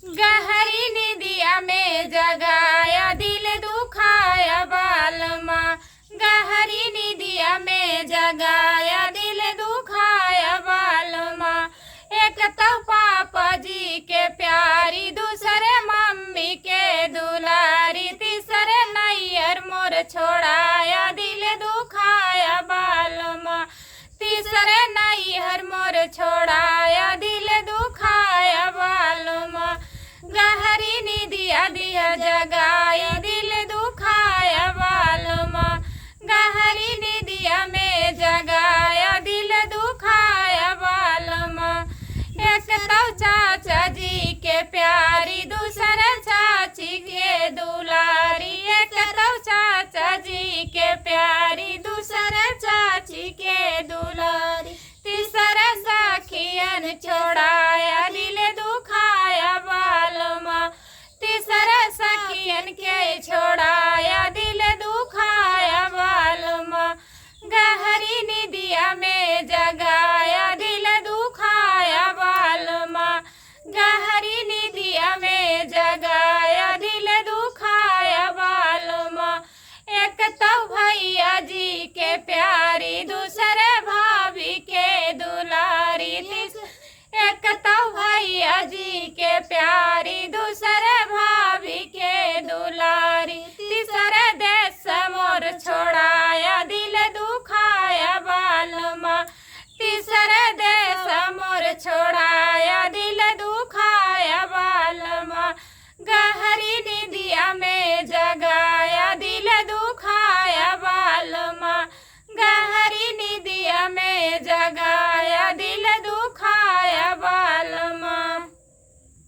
गहरी निदिया में जगाया दिल दुखाया बालमा। गहरी निदिया में जगाया दिल दुखाया बालमा। एक तो पापा जी के प्यारी, दूसरे मम्मी के दुलारी, तीसरे नैयर मोर छोड़ाया दिल दुखाया बालमा। तीसरे नैहर मोर छोड़ाया दिल दुखाया बालमा। गहरी निदिया दिया जगा